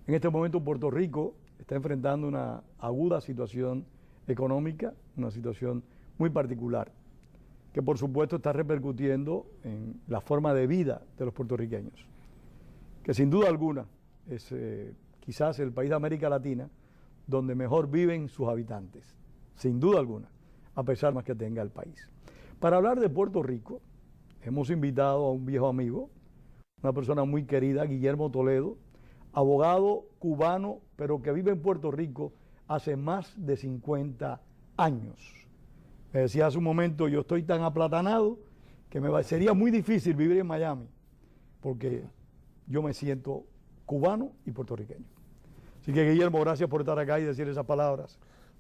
En este momento Puerto Rico está enfrentando una aguda situación económica, una situación muy particular, que por supuesto está repercutiendo en la forma de vida de los puertorriqueños, que sin duda alguna es quizás el país de América Latina donde mejor viven sus habitantes, sin duda alguna, a pesar más que tenga el país. Para hablar de Puerto Rico, hemos invitado a un viejo amigo, una persona muy querida, Guillermo Toledo, abogado cubano, pero que vive en Puerto Rico hace más de 50 años. Me decía hace un momento, yo estoy tan aplatanado que sería muy difícil vivir en Miami, porque yo me siento cubano y puertorriqueño. Así que Guillermo, gracias por estar acá y decir esas palabras.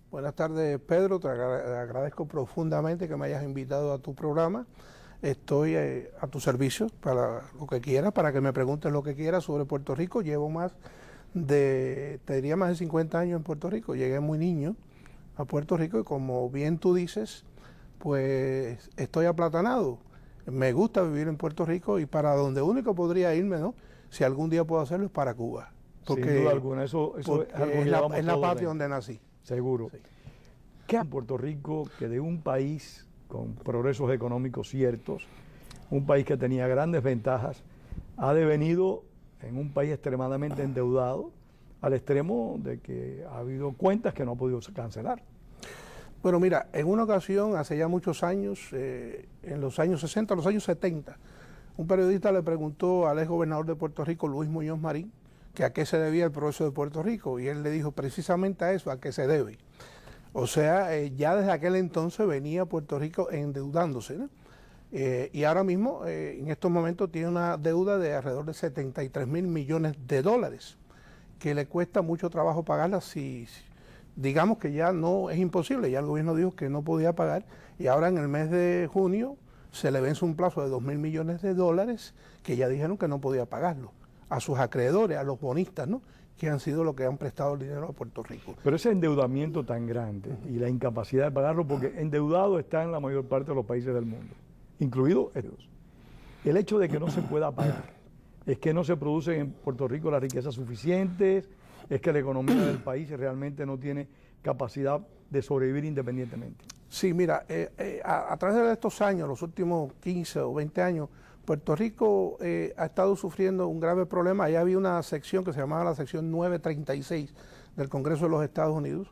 Buenas tardes, Pedro, te agradezco profundamente que me hayas invitado a tu programa. Estoy a tu servicio para lo que quieras, para que me preguntes lo que quieras sobre Puerto Rico. Llevo te diría más de 50 años en Puerto Rico. Llegué muy niño a Puerto Rico y como bien tú dices, pues estoy aplatanado. Me gusta vivir en Puerto Rico y para donde único podría irme, ¿no? Si algún día puedo hacerlo, es para Cuba. Porque, sin duda alguna, eso es algo que es la patria donde nací. Seguro. Sí. ¿Qué en Puerto Rico que de un país con progresos económicos ciertos, un país que tenía grandes ventajas, ha devenido en un país extremadamente endeudado, al extremo de que ha habido cuentas que no ha podido cancelar? Bueno, mira, en una ocasión, hace ya muchos años, en los años 60, los años 70, un periodista le preguntó al ex gobernador de Puerto Rico, Luis Muñoz Marín, que a qué se debía el progreso de Puerto Rico, y él le dijo precisamente a eso, a qué se debe. O sea, ya desde aquel entonces venía Puerto Rico endeudándose, ¿no? Y ahora mismo, en estos momentos, tiene una deuda de alrededor de 73 mil millones de dólares, que le cuesta mucho trabajo pagarla si digamos que ya no es imposible, ya el gobierno dijo que no podía pagar, y ahora en el mes de junio se le vence un plazo de 2 mil millones de dólares, que ya dijeron que no podía pagarlo, a sus acreedores, a los bonistas, ¿no?, que han sido los que han prestado el dinero a Puerto Rico. Pero ese endeudamiento tan grande y la incapacidad de pagarlo, porque endeudado está en la mayor parte de los países del mundo, incluidos estos. El hecho de que no se pueda pagar es que no se producen en Puerto Rico las riquezas suficientes, es que la economía del país realmente no tiene capacidad de sobrevivir independientemente. Sí, mira, a través de estos años, los últimos 15 o 20 años, Puerto Rico ha estado sufriendo un grave problema. Allá había una sección que se llamaba la sección 936 del Congreso de los Estados Unidos,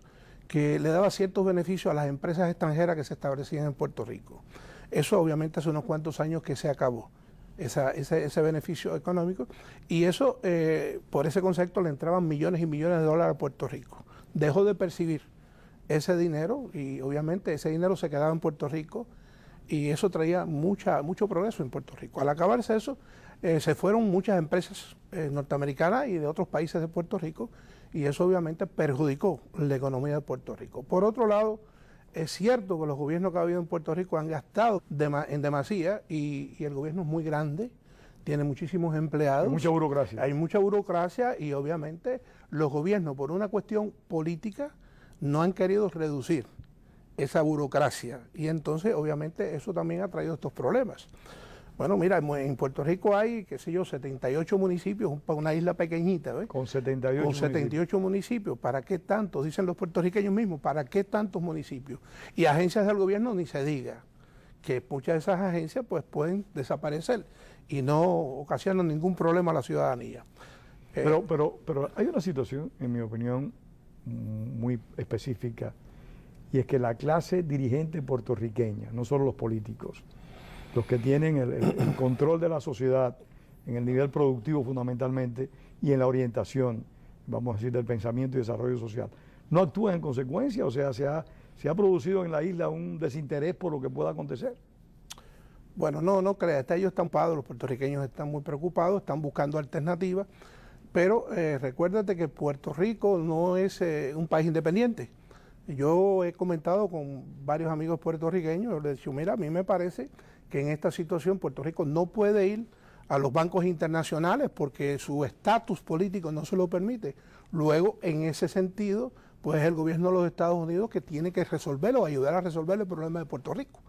que le daba ciertos beneficios a las empresas extranjeras que se establecían en Puerto Rico. Eso obviamente hace unos cuantos años que se acabó, ese beneficio económico, y eso, por ese concepto, le entraban millones y millones de dólares a Puerto Rico. Dejó de percibir ese dinero y obviamente ese dinero se quedaba en Puerto Rico, y eso traía mucho progreso en Puerto Rico. Al acabarse eso, se fueron muchas empresas norteamericanas y de otros países de Puerto Rico, y eso obviamente perjudicó la economía de Puerto Rico. Por otro lado, es cierto que los gobiernos que ha habido en Puerto Rico han gastado en demasía, y el gobierno es muy grande, tiene muchísimos empleados. Hay mucha burocracia. Hay mucha burocracia, y obviamente los gobiernos, por una cuestión política, no han querido reducir esa burocracia, y entonces obviamente eso también ha traído estos problemas. Bueno, mira, en Puerto Rico hay, qué sé yo, 78 municipios, una isla pequeñita, ¿ves? Con 78 municipios. ¿Para qué tantos? Dicen los puertorriqueños mismos, ¿para qué tantos municipios? Y agencias del gobierno ni se diga, que muchas de esas agencias pues pueden desaparecer y no ocasionan ningún problema a la ciudadanía. Pero hay una situación, en mi opinión, muy específica, y es que la clase dirigente puertorriqueña, no solo los políticos, los que tienen el control de la sociedad en el nivel productivo fundamentalmente y en la orientación, vamos a decir, del pensamiento y desarrollo social, no actúan en consecuencia. O sea, se ha producido en la isla un desinterés por lo que pueda acontecer. Bueno, no creas, ellos están ocupados, los puertorriqueños están muy preocupados, están buscando alternativas, pero recuérdate que Puerto Rico no es un país independiente. Yo he comentado con varios amigos puertorriqueños, les he dicho, mira, a mí me parece que en esta situación Puerto Rico no puede ir a los bancos internacionales porque su estatus político no se lo permite. Luego, en ese sentido, pues es el gobierno de los Estados Unidos que tiene que resolver o ayudar a resolver el problema de Puerto Rico,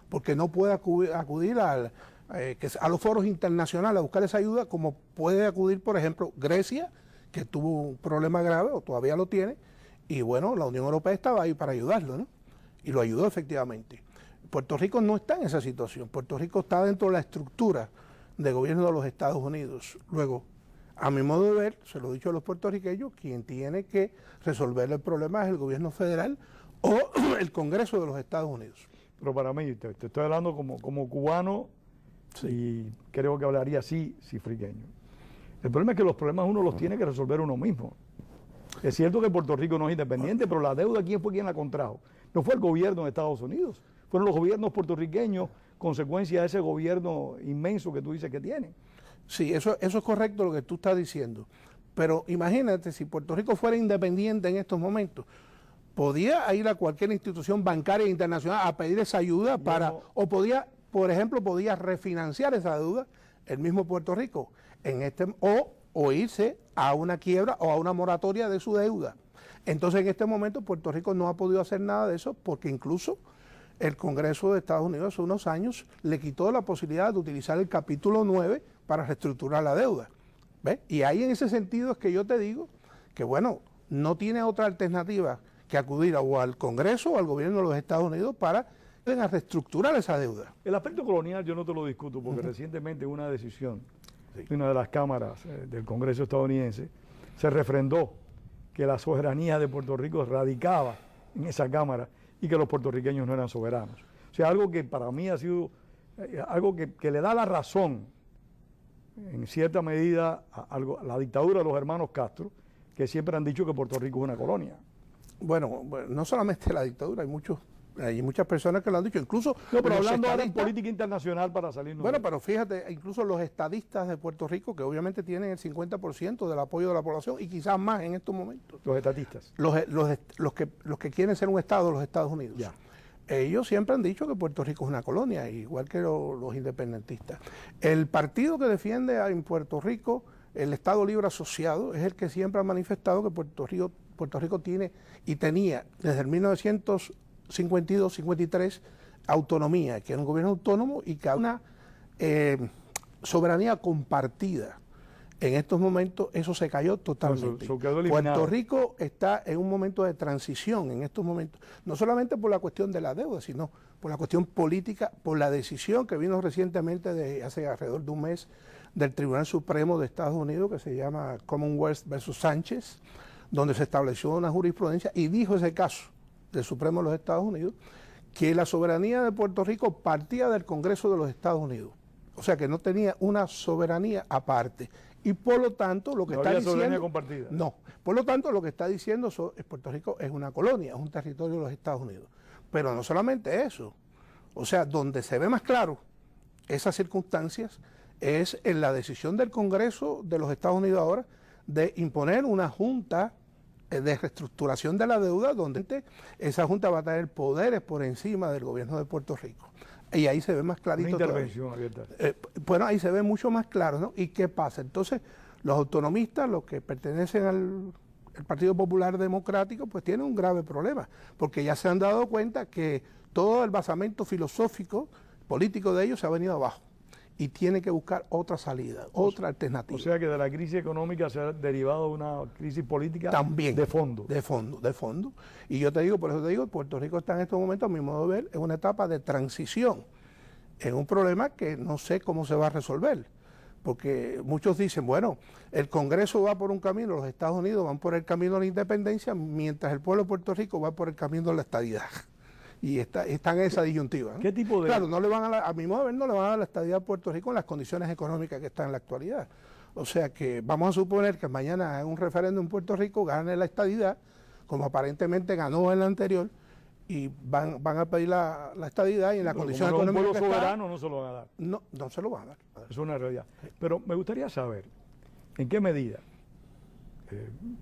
porque no puede acudir a los foros internacionales a buscar esa ayuda, como puede acudir, por ejemplo, Grecia, que tuvo un problema grave, o todavía lo tiene, y bueno, la Unión Europea estaba ahí para ayudarlo, ¿no? Y lo ayudó efectivamente. Puerto Rico no está en esa situación. Puerto Rico está dentro de la estructura de gobierno de los Estados Unidos. Luego, a mi modo de ver, se lo he dicho a los puertorriqueños, quien tiene que resolver el problema es el gobierno federal o el Congreso de los Estados Unidos. Pero para mí, te estoy hablando como cubano, sí, y creo que hablaría así, cifriqueño. El problema es que los problemas uno los tiene que resolver uno mismo. Es cierto que Puerto Rico no es independiente, pero la deuda, ¿quién fue quien la contrajo? No fue el gobierno de Estados Unidos, fueron los gobiernos puertorriqueños, consecuencia de ese gobierno inmenso que tú dices que tiene. Sí, eso es correcto lo que tú estás diciendo. Pero imagínate, si Puerto Rico fuera independiente en estos momentos, podía ir a cualquier institución bancaria internacional a pedir esa ayuda para, o podía, por ejemplo, podía refinanciar esa deuda el mismo Puerto Rico, o irse a una quiebra o a una moratoria de su deuda. Entonces, en este momento, Puerto Rico no ha podido hacer nada de eso porque incluso el Congreso de Estados Unidos hace unos años le quitó la posibilidad de utilizar el capítulo 9 para reestructurar la deuda. ¿Ves? Y ahí en ese sentido es que yo te digo que, bueno, no tiene otra alternativa que acudir o al Congreso o al gobierno de los Estados Unidos para reestructurar esa deuda. El aspecto colonial yo no te lo discuto porque recientemente una decisión de una de las cámaras del Congreso estadounidense se refrendó que la soberanía de Puerto Rico radicaba en esa cámara y que los puertorriqueños no eran soberanos. O sea, algo que para mí ha sido algo que le da la razón en cierta medida a la dictadura de los hermanos Castro, que siempre han dicho que Puerto Rico es una colonia. Bueno, no solamente la dictadura, hay muchas personas que lo han dicho, incluso... No, pero hablando ahora en política internacional para salirnos... Bueno, pero fíjate, incluso los estadistas de Puerto Rico, que obviamente tienen el 50% del apoyo de la población, y quizás más en estos momentos. Los estatistas. Los que quieren ser un estado de los Estados Unidos. Ya. Ellos siempre han dicho que Puerto Rico es una colonia, igual que los independentistas. El partido que defiende en Puerto Rico el Estado Libre Asociado es el que siempre ha manifestado que Puerto Rico tiene y tenía desde el 1952-53 autonomía, que era un gobierno autónomo y que una soberanía compartida. En estos momentos eso se cayó totalmente. Puerto Rico está en un momento de transición en estos momentos, no solamente por la cuestión de la deuda, sino por la cuestión política, por la decisión que vino recientemente de hace alrededor de un mes del Tribunal Supremo de Estados Unidos, que se llama Commonwealth versus Sánchez, donde se estableció una jurisprudencia y dijo ese caso del Supremo de los Estados Unidos que la soberanía de Puerto Rico partía del Congreso de los Estados Unidos. O sea que no tenía una soberanía aparte. Y por lo tanto, lo que está diciendo... soberanía compartida. No. Por lo tanto, lo que está diciendo es Puerto Rico es una colonia, es un territorio de los Estados Unidos. Pero no solamente eso. O sea, donde se ve más claro esas circunstancias es en la decisión del Congreso de los Estados Unidos ahora de imponer una junta de reestructuración de la deuda, donde esa junta va a tener poderes por encima del gobierno de Puerto Rico. Y ahí se ve más clarito. Una intervención abierta. Bueno, ahí se ve mucho más claro, ¿no? ¿Y qué pasa? Entonces, los autonomistas, los que pertenecen al Partido Popular Democrático, pues tienen un grave problema, porque ya se han dado cuenta que todo el basamento filosófico, político de ellos se ha venido abajo. Y tiene que buscar otra salida, otra alternativa. O sea que de la crisis económica se ha derivado una crisis política también de fondo. De fondo. Y yo te digo, por eso te digo, Puerto Rico está en estos momentos, a mi modo de ver, en una etapa de transición, en un problema que no sé cómo se va a resolver. Porque muchos dicen, bueno, el Congreso va por un camino, los Estados Unidos van por el camino de la independencia, mientras el pueblo de Puerto Rico va por el camino de la estadidad. Y están en esa disyuntiva, ¿no? ¿Qué tipo de...? Claro, no le van a mi modo de ver, no le van a dar la estadidad a Puerto Rico en las condiciones económicas que están en la actualidad. O sea que vamos a suponer que mañana en un referéndum en Puerto Rico gane la estadidad, como aparentemente ganó en la anterior, y van a pedir la estadidad y en la condición económica que está... ¿Un pueblo soberano no se lo van a dar? No se lo van a dar. Es una realidad. Pero me gustaría saber, ¿en qué medida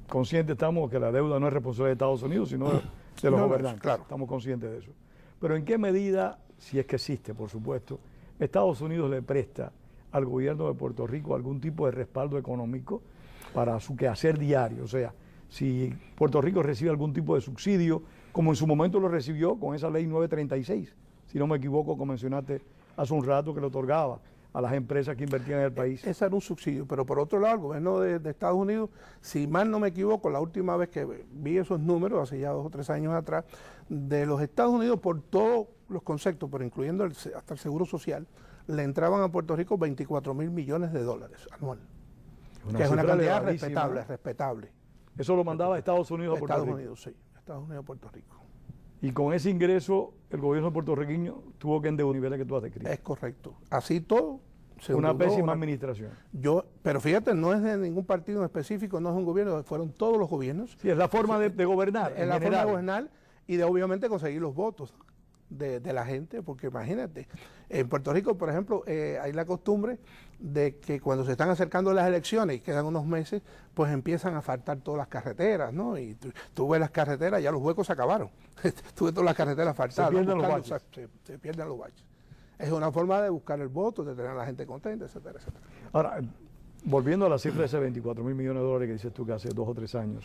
conscientes estamos que la deuda no es responsabilidad de Estados Unidos, sino de los gobernantes? Claro. Estamos conscientes de eso. Pero ¿en qué medida, si es que existe, por supuesto, Estados Unidos le presta al gobierno de Puerto Rico algún tipo de respaldo económico para su quehacer diario? O sea, si Puerto Rico recibe algún tipo de subsidio, como en su momento lo recibió con esa ley 936, si no me equivoco, como mencionaste hace un rato, que le otorgaba a las empresas que invertían en el país. Ese era un subsidio, pero por otro lado, el gobierno de Estados Unidos, si mal no me equivoco, la última vez que vi esos números, hace ya 2 o 3 años atrás, de los Estados Unidos, por todos los conceptos, pero incluyendo hasta el seguro social, le entraban a Puerto Rico 24.000 millones de dólares anual, que es una cantidad respetable. Eso lo mandaba Estados Unidos a Puerto Rico. Estados Unidos, sí, Estados Unidos a Puerto Rico. Y con ese ingreso, el gobierno puertorriqueño tuvo que endeudar niveles que tú has descrito. Es correcto. Así todo. Una pésima administración. Pero fíjate, no es de ningún partido en específico, no es un gobierno, fueron todos los gobiernos. Sí, es la forma de gobernar. Es la forma de gobernar y de obviamente conseguir los votos de la gente, porque imagínate, en Puerto Rico, por ejemplo, hay la costumbre de que cuando se están acercando las elecciones y quedan unos meses, pues empiezan a faltar todas las carreteras, ¿no? Y tú ves las carreteras, ya los huecos se acabaron. Tú ves todas las carreteras faltadas. Se pierden los baches. Es una forma de buscar el voto, de tener a la gente contenta, etcétera, etcétera. Ahora, volviendo a la cifra de ese 24.000 millones de dólares que dices tú que hace 2 o 3 años,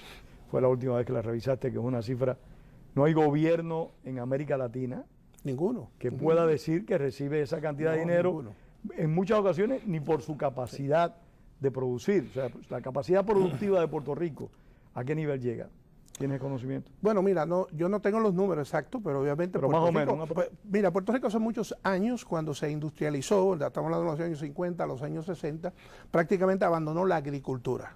fue la última vez que la revisaste, que es una cifra, no hay gobierno en América Latina que pueda decir que recibe esa cantidad de dinero, en muchas ocasiones ni por su capacidad de producir, o sea, la capacidad productiva de Puerto Rico, ¿a qué nivel llega? ¿Tienes conocimiento? Bueno, mira, yo no tengo los números exactos, pero obviamente Puerto Rico, más o menos. Mira, Puerto Rico hace muchos años, cuando se industrializó, estamos hablando de los años 50, los años 60, prácticamente abandonó la agricultura.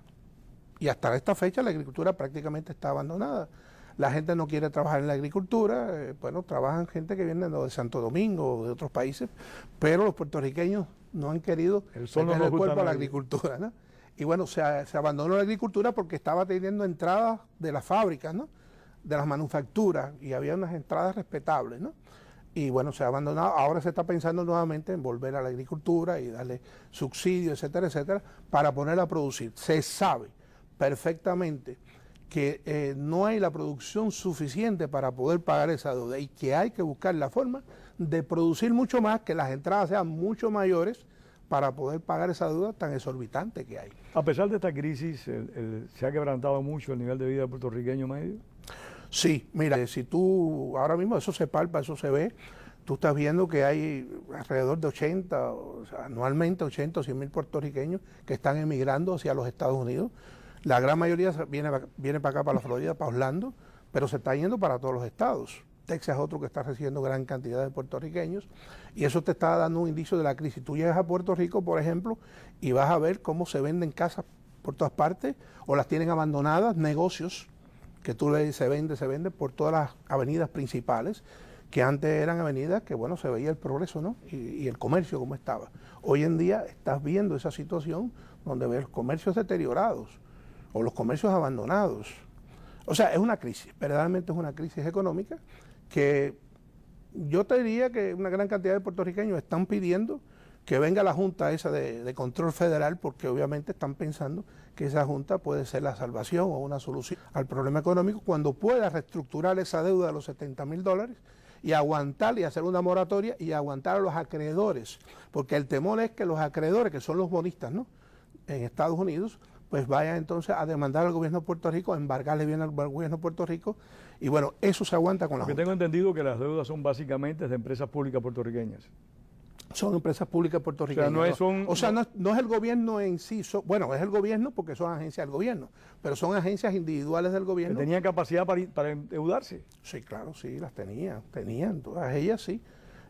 Y hasta esta fecha la agricultura prácticamente está abandonada. La gente no quiere trabajar en la agricultura, trabajan gente que viene de Santo Domingo o de otros países, pero los puertorriqueños no han querido meter el cuerpo a la agricultura, ¿no? Y bueno, se abandonó la agricultura porque estaba teniendo entradas de las fábricas, ¿no? De las manufacturas, y había unas entradas respetables, ¿no? Y bueno, se ha abandonado. Ahora se está pensando nuevamente en volver a la agricultura y darle subsidios, etcétera, etcétera, para ponerla a producir. Se sabe perfectamente que no hay la producción suficiente para poder pagar esa deuda y que hay que buscar la forma de producir mucho más, que las entradas sean mucho mayores para poder pagar esa deuda tan exorbitante que hay. A pesar de esta crisis, ¿se ha quebrantado mucho el nivel de vida del puertorriqueño medio? Sí, mira, si tú, ahora mismo eso se palpa, eso se ve, tú estás viendo que hay alrededor de 80, o sea, anualmente 80 o 100 mil puertorriqueños que están emigrando hacia los Estados Unidos. La gran mayoría viene para acá, para la Florida, para Orlando, pero se está yendo para todos los estados. Texas es otro que está recibiendo gran cantidad de puertorriqueños, y eso te está dando un indicio de la crisis. Tú llegas a Puerto Rico, por ejemplo, y vas a ver cómo se venden casas por todas partes, o las tienen abandonadas, negocios que se vende por todas las avenidas principales, que antes eran avenidas que, bueno, se veía el progreso, ¿no? Y el comercio como estaba. Hoy en día estás viendo esa situación donde ves los comercios deteriorados, o los comercios abandonados. O sea, es una crisis, verdaderamente es una crisis económica que yo te diría que una gran cantidad de puertorriqueños están pidiendo que venga la Junta esa de Control Federal, porque obviamente están pensando que esa Junta puede ser la salvación o una solución al problema económico cuando pueda reestructurar esa deuda de los 70.000 dólares y aguantar y hacer una moratoria y aguantar a los acreedores, porque el temor es que los acreedores, que son los bonistas, ¿no?, en Estados Unidos, pues vayan entonces a demandar al gobierno de Puerto Rico, a embargarle bien al gobierno de Puerto Rico, y bueno, eso se aguanta con la Junta. Porque tengo entendido que las deudas son básicamente de empresas públicas puertorriqueñas. Son empresas públicas puertorriqueñas. O sea, no es el gobierno en sí, bueno, es el gobierno porque son agencias del gobierno, pero son agencias individuales del gobierno. ¿Que tenían capacidad para endeudarse? Sí, claro, sí, las tenían, todas ellas sí.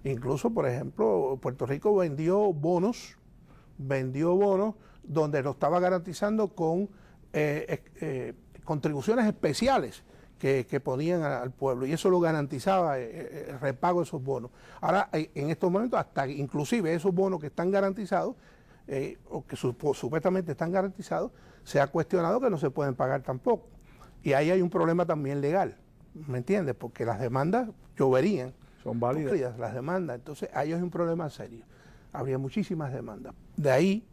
Incluso, por ejemplo, Puerto Rico vendió bonos donde lo estaba garantizando con contribuciones especiales que ponían al pueblo, y eso lo garantizaba el repago de esos bonos. Ahora, en estos momentos, hasta inclusive esos bonos que están garantizados, o que supuestamente están garantizados, se ha cuestionado que no se pueden pagar tampoco. Y ahí hay un problema también legal, ¿me entiendes? Porque las demandas lloverían. Son válidas. Las demandas, entonces ahí hay un problema serio. Habría muchísimas demandas. De ahí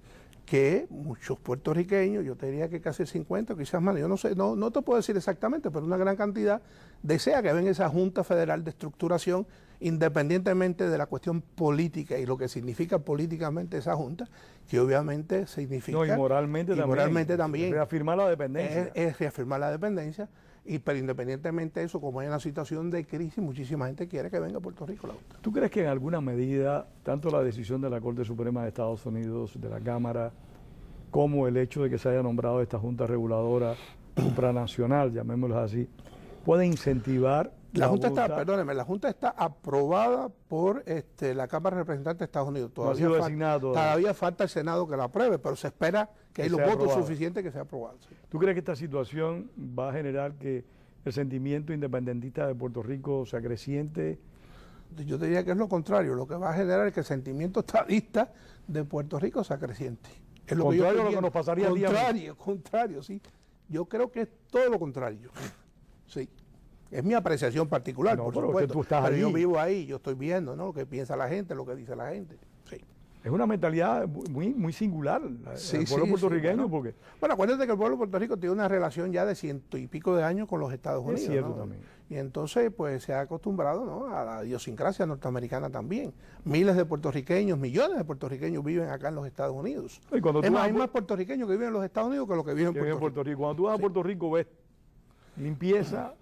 que muchos puertorriqueños, yo te diría que casi el 50, quizás más, yo no sé, no te puedo decir exactamente, pero una gran cantidad desea que ven esa Junta Federal de Estructuración, independientemente de la cuestión política y lo que significa políticamente esa Junta, que obviamente significa... No, y moralmente también. Reafirmar la dependencia. Es reafirmar la dependencia, pero independientemente de eso, como hay una situación de crisis, muchísima gente quiere que venga a Puerto Rico la Junta. ¿Tú crees que en alguna medida, tanto la decisión de la Corte Suprema de Estados Unidos, de la Cámara, como el hecho de que se haya nombrado esta Junta Reguladora supranacional, llamémosla así, puede incentivar la Junta está, perdóneme, la Junta está aprobada por la Cámara de Representantes de Estados Unidos. Todavía falta el Senado que la apruebe, pero se espera que hay los votos suficientes que sea aprobado. Sí. ¿Tú crees que esta situación va a generar que el sentimiento independentista de Puerto Rico se acreciente? Yo diría que es lo contrario, lo que va a generar es que el sentimiento estadista de Puerto Rico se acreciente. Es lo contrario a lo que nos pasaría a día. Contrario, sí. Yo creo que es todo lo contrario. Sí. Es mi apreciación particular, por supuesto. Tú estás pero allí. Yo vivo ahí, yo estoy viendo, ¿no? Lo que piensa la gente, lo que dice la gente. Sí. Es una mentalidad muy singular, el pueblo puertorriqueño, porque... Bueno, acuérdate que el pueblo de Puerto Rico tiene una relación ya de 100 y pico de años con los Estados Unidos. Es cierto, ¿no? también. Y entonces, pues, se ha acostumbrado, ¿no?, a la idiosincrasia norteamericana también. Miles de puertorriqueños, millones de puertorriqueños viven acá en los Estados Unidos. Es más, hay más puertorriqueños que viven en los Estados Unidos que los que viven en Puerto Rico. Cuando tú vas a Puerto Rico ves limpieza,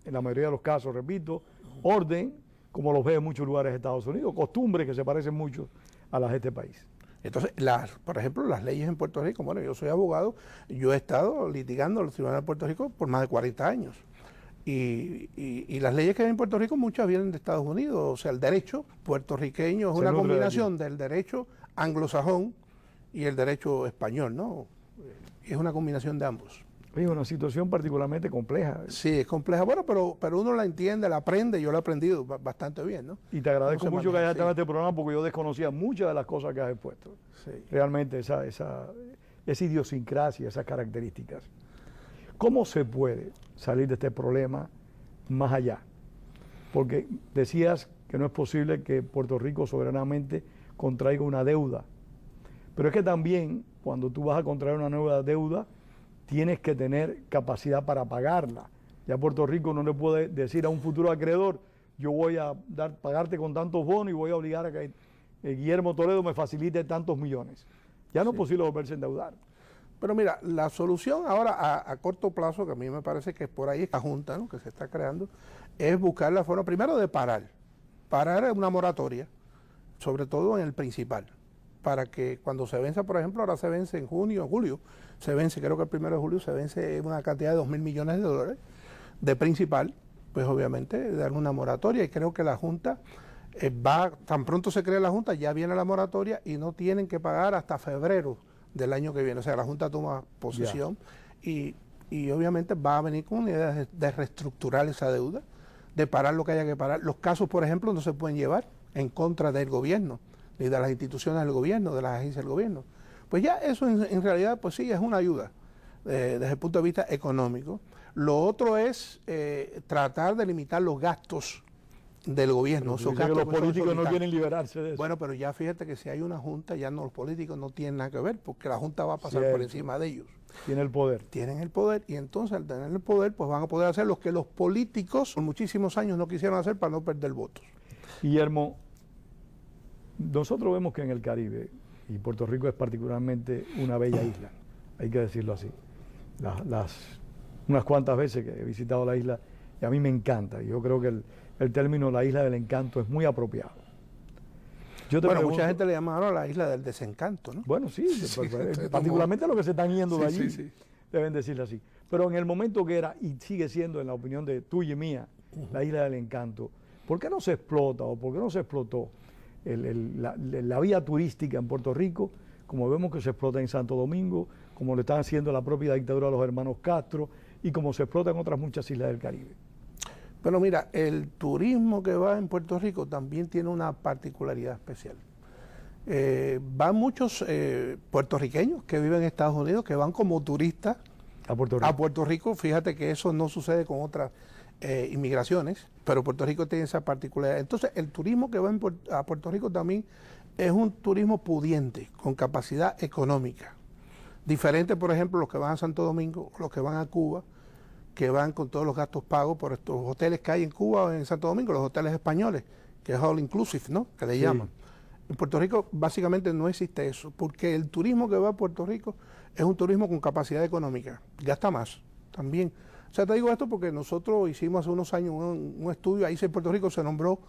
en la mayoría de los casos, repito, orden, como los ves en muchos lugares de Estados Unidos, costumbres que se parecen mucho a las de este país. Entonces, por ejemplo, las leyes en Puerto Rico, bueno, yo soy abogado, yo he estado litigando en los tribunales de Puerto Rico por más de 40 años. Y las leyes que hay en Puerto Rico, muchas vienen de Estados Unidos. O sea, el derecho puertorriqueño es una combinación del derecho anglosajón y el derecho español, ¿no? Es una combinación de ambos. Es una situación particularmente compleja. Sí, es compleja. Bueno, pero uno la entiende, la aprende, yo la he aprendido bastante bien, ¿no? Y te agradezco mucho que hayas estado en este programa porque yo desconocía muchas de las cosas que has expuesto. Sí. Realmente esa idiosincrasia, esas características. ¿Cómo se puede salir de este problema más allá? Porque decías que no es posible que Puerto Rico soberanamente contraiga una deuda. Pero es que también cuando tú vas a contraer una nueva deuda, tienes que tener capacidad para pagarla. Ya Puerto Rico no le puede decir a un futuro acreedor, yo voy a pagarte con tantos bonos y voy a obligar a que Guillermo Toledo me facilite tantos millones. Ya no es posible volverse a endeudar. Pero mira, la solución ahora a corto plazo, que a mí me parece que por ahí esta Junta, ¿no?, que se está creando, es buscar la forma primero de parar una moratoria, sobre todo en el principal, para que cuando se venza, por ejemplo, ahora se vence en julio, se vence, creo que el 1 de julio se vence una cantidad de $2,000 millones de principal, pues obviamente darle una moratoria, y creo que la Junta tan pronto se crea la Junta, ya viene la moratoria y no tienen que pagar hasta febrero del año que viene. O sea, la Junta toma posesión y obviamente va a venir con una idea de reestructurar esa deuda, de parar lo que haya que parar. Los casos, por ejemplo, no se pueden llevar en contra del gobierno, ni de las instituciones del gobierno, de las agencias del gobierno. Pues ya eso en realidad, pues sí, es una ayuda desde el punto de vista económico. Lo otro es tratar de limitar los gastos del gobierno. Pero que los políticos no quieren liberarse de eso. Bueno, pero ya fíjate que si hay una junta, ya no, los políticos no tienen nada que ver, porque la junta va a pasar por encima de ellos. Tiene el poder. Tienen el poder, y entonces al tener el poder, pues van a poder hacer lo que los políticos por muchísimos años no quisieron hacer para no perder votos. Guillermo, nosotros vemos que en el Caribe, y Puerto Rico es particularmente una bella isla, hay que decirlo así. Unas cuantas veces que he visitado la isla, y a mí me encanta. Yo creo que el término la isla del encanto es muy apropiado. Mucha gente le llama ahora la isla del desencanto, ¿no? Bueno, sí, particularmente los que se están yendo de allí, deben decirle así. Pero en el momento que era, y sigue siendo en la opinión de tuya y mía, la isla del encanto, ¿por qué no se explota o por qué no se explotó la vía turística en Puerto Rico, como vemos que se explota en Santo Domingo, como lo están haciendo la propia dictadura de los hermanos Castro y como se explota en otras muchas islas del Caribe? Pero mira, el turismo que va en Puerto Rico también tiene una particularidad especial. Van muchos puertorriqueños que viven en Estados Unidos, que van como turistas a Puerto Rico. Fíjate que eso no sucede con otras inmigraciones, pero Puerto Rico tiene esa particularidad. Entonces, el turismo que va a Puerto Rico también es un turismo pudiente, con capacidad económica. Diferente, por ejemplo, los que van a Santo Domingo, los que van a Cuba, que van con todos los gastos pagos por estos hoteles que hay en Cuba o en Santo Domingo, los hoteles españoles, que es all inclusive, ¿no? Que le llaman. En Puerto Rico básicamente no existe eso, porque el turismo que va a Puerto Rico es un turismo con capacidad económica, gasta más también. O sea, te digo esto porque nosotros hicimos hace unos años un estudio, ahí en Puerto Rico se nombró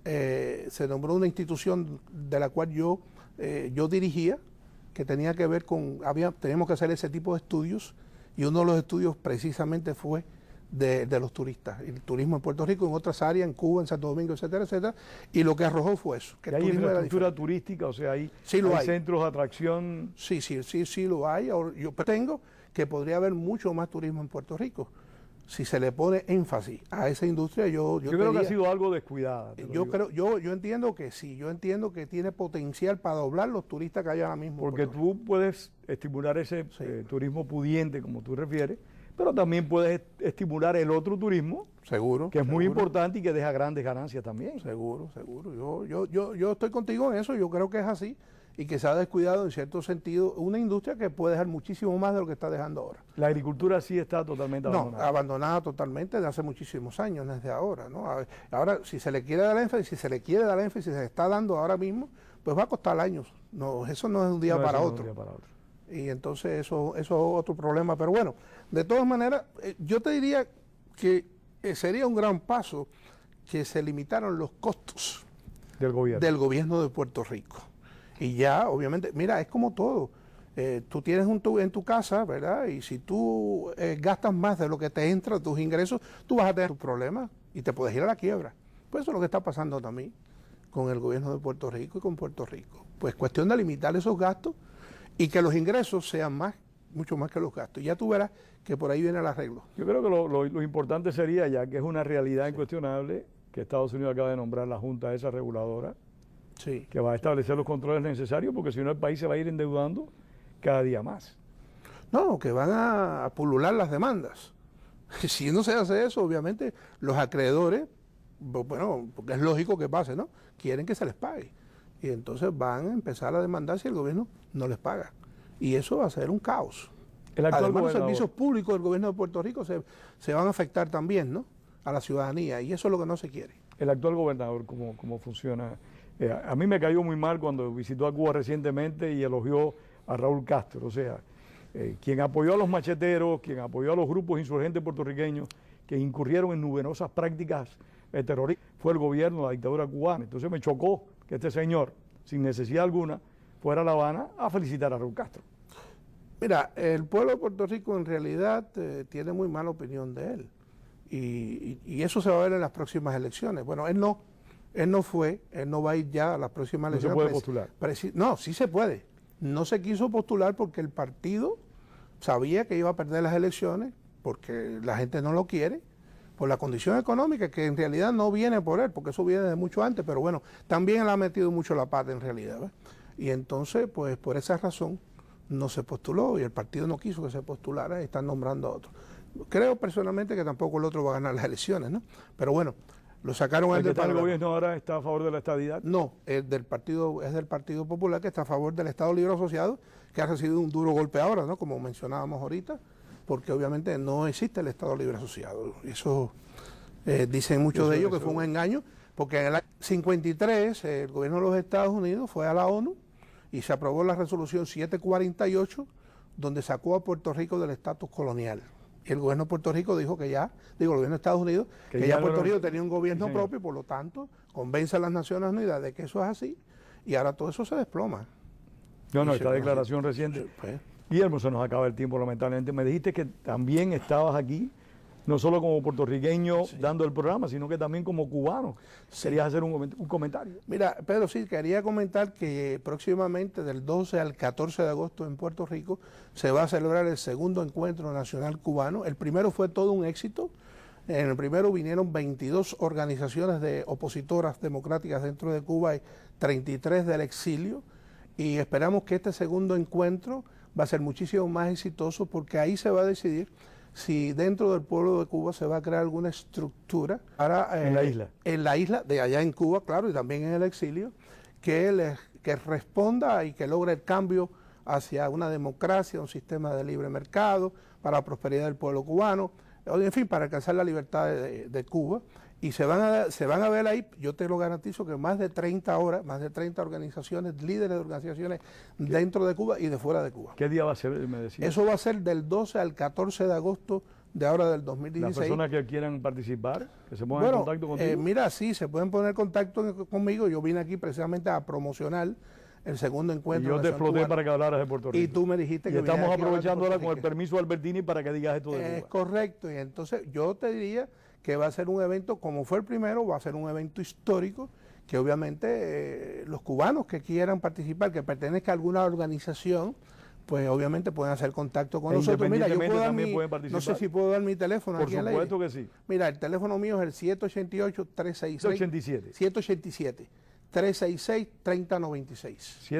una institución de la cual yo dirigía, que tenía que ver con, teníamos que hacer ese tipo de estudios, y uno de los estudios precisamente fue de los turistas, el turismo en Puerto Rico, en otras áreas, en Cuba, en Santo Domingo, etcétera, etcétera, y lo que arrojó fue eso. Que hay infraestructura turística, o sea, hay centros de atracción. Sí lo hay. Yo tengo que podría haber mucho más turismo en Puerto Rico. Si se le pone énfasis a esa industria, yo creo que ha sido algo descuidada. Yo entiendo que sí, yo entiendo que tiene potencial para doblar los turistas que hay ahora mismo. Porque tú puedes estimular ese turismo pudiente, como tú refieres, pero también puedes estimular el otro turismo, seguro, que es muy importante y que deja grandes ganancias también. Seguro. Yo estoy contigo en eso, yo creo que es así, y que se ha descuidado en cierto sentido una industria que puede dejar muchísimo más de lo que está dejando ahora. La agricultura sí está totalmente abandonada. No, abandonada totalmente desde hace muchísimos años, desde ahora, ¿no? Ahora, si se le quiere dar énfasis, se le está dando ahora mismo, pues va a costar años. No, eso no es de un día para otro. Y entonces eso es otro problema. Pero bueno, de todas maneras, yo te diría que sería un gran paso que se limitaran los costos del gobierno de Puerto Rico. Y ya, obviamente, mira, es como todo. Tú tienes en tu casa, ¿verdad? Y si tú gastas más de lo que te entra, tus ingresos, tú vas a tener tus problemas y te puedes ir a la quiebra. Pues eso es lo que está pasando también con el gobierno de Puerto Rico y con Puerto Rico. Pues cuestión de limitar esos gastos y que los ingresos sean mucho más que los gastos. Y ya tú verás que por ahí viene el arreglo. Yo creo que lo importante sería, ya que es una realidad incuestionable, que Estados Unidos acaba de nombrar la Junta esa reguladora, que va a establecer los controles necesarios, porque si no el país se va a ir endeudando cada día más. No, que van a pulular las demandas. Si no se hace eso, obviamente los acreedores, bueno, porque es lógico que pase, ¿no? Quieren que se les pague. Y entonces van a empezar a demandar si el gobierno no les paga. Y eso va a ser un caos. Además, los servicios públicos del gobierno de Puerto Rico se van a afectar también, ¿no? A la ciudadanía, y eso es lo que no se quiere. El actual gobernador, ¿cómo funciona? A mí me cayó muy mal cuando visitó a Cuba recientemente y elogió a Raúl Castro, o sea, quien apoyó a los macheteros, quien apoyó a los grupos insurgentes puertorriqueños que incurrieron en numerosas prácticas terroristas, fue el gobierno, la dictadura cubana. Entonces me chocó que este señor, sin necesidad alguna, fuera a La Habana a felicitar a Raúl Castro. Mira, el pueblo de Puerto Rico en realidad tiene muy mala opinión de él, y eso se va a ver en las próximas elecciones. Bueno, él no va a ir ya a las próximas elecciones. ¿No se puede postular? No, sí se puede. No se quiso postular porque el partido sabía que iba a perder las elecciones, porque la gente no lo quiere, por la condición económica, que en realidad no viene por él, porque eso viene de mucho antes, pero bueno, también él ha metido mucho la pata en realidad, ¿ves? Y entonces, pues por esa razón no se postuló, y el partido no quiso que se postulara, y están nombrando a otro. Creo personalmente que tampoco el otro va a ganar las elecciones, ¿no? Pero bueno, lo sacaron a él del Parlamento. ¿El gobierno ahora está a favor de la estadidad? No, es del Partido Popular, que está a favor del Estado Libre Asociado, que ha recibido un duro golpe ahora, ¿no? Como mencionábamos ahorita, porque obviamente no existe el Estado Libre Asociado. Eso dicen muchos de ellos que fue un engaño, porque en el año 53 el gobierno de los Estados Unidos fue a la ONU y se aprobó la resolución 748, donde sacó a Puerto Rico del estatus colonial. Y el gobierno de Puerto Rico dijo el gobierno de Estados Unidos, que ya Puerto Rico tenía un gobierno propio, y por lo tanto convence a las Naciones Unidas de que eso es así, y ahora todo eso se desploma. Esta declaración reciente. Guillermo, se nos acaba el tiempo lamentablemente. Me dijiste que también estabas aquí, no solo como puertorriqueño dando el programa, sino que también como cubano. ¿Querías hacer un comentario? Mira, Pedro, sí, quería comentar que próximamente del 12 al 14 de agosto en Puerto Rico se va a celebrar el segundo encuentro nacional cubano. El primero fue todo un éxito. En el primero vinieron 22 organizaciones de opositoras democráticas dentro de Cuba y 33 del exilio. Y esperamos que este segundo encuentro va a ser muchísimo más exitoso, porque ahí se va a decidir si dentro del pueblo de Cuba se va a crear alguna estructura para, en la isla. En la isla, de allá en Cuba, claro, y también en el exilio, que responda y que logre el cambio hacia una democracia, un sistema de libre mercado, para la prosperidad del pueblo cubano, en fin, para alcanzar la libertad de Cuba. Y se van a ver ahí, yo te lo garantizo, que más de 30 organizaciones, líderes de organizaciones dentro de Cuba y de fuera de Cuba. ¿Qué día va a ser, me decía? Eso va a ser del 12 al 14 de agosto de ahora del 2016. Las personas que quieran participar, que se pongan en contacto contigo. Mira, sí, se pueden poner en contacto conmigo. Yo vine aquí precisamente a promocionar el segundo encuentro. Y yo te exploté para que hablaras de Puerto Rico. Y tú me dijiste que estamos aprovechando ahora con el permiso de Albertini para que digas esto de Cuba. Es correcto. Y entonces yo te diría que va a ser un evento, como fue el primero, va a ser un evento histórico, que obviamente los cubanos que quieran participar, que pertenezcan a alguna organización, pues obviamente pueden hacer contacto con nosotros. Mira, yo puedo dar no sé si puedo dar mi teléfono. Por supuesto que sí. Mira, el teléfono mío es el 788-366. 366-3096.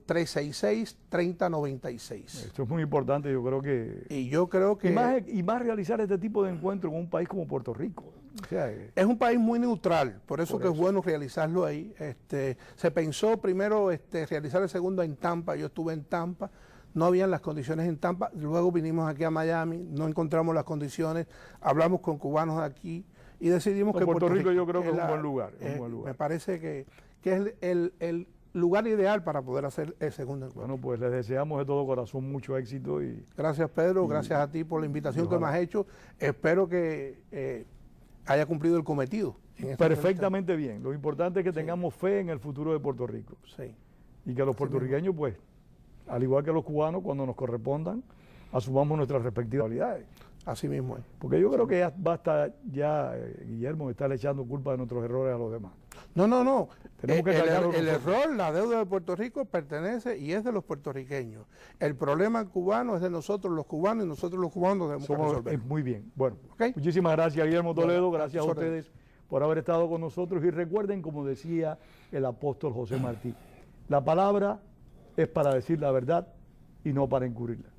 366-3096. Esto es muy importante, yo creo que... Y yo creo que... Y más realizar este tipo de encuentros en un país como Puerto Rico. O sea, es un país muy neutral, por eso es bueno realizarlo ahí. Se pensó primero realizar el segundo en Tampa, yo estuve en Tampa, no habían las condiciones en Tampa, luego vinimos aquí a Miami, no encontramos las condiciones, hablamos con cubanos de aquí, y decidimos que Puerto Rico yo creo que es un buen lugar. Me parece que es el lugar ideal para poder hacer el segundo encuentro. Bueno, pues les deseamos de todo corazón mucho éxito. Gracias, Pedro, gracias a ti por la invitación que me has hecho. Espero que haya cumplido el cometido. Perfectamente bien. Lo importante es que tengamos fe en el futuro de Puerto Rico. Sí. Y que los puertorriqueños, pues, al igual que los cubanos, cuando nos correspondan, asumamos nuestras responsabilidades. Así mismo es. Porque yo creo que ya basta, Guillermo, de estarle echando culpa de nuestros errores a los demás. No. Tenemos que el error, la deuda de Puerto Rico pertenece y es de los puertorriqueños. El problema cubano es de nosotros los cubanos y nosotros los cubanos debemos resolver. Muy bien. Bueno, muchísimas gracias, Guillermo Toledo. Gracias a ustedes por haber estado con nosotros. Y recuerden, como decía el apóstol José Martí, la palabra es para decir la verdad y no para encubrirla.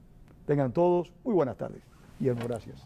Tengan todos muy buenas tardes. Guillermo, gracias.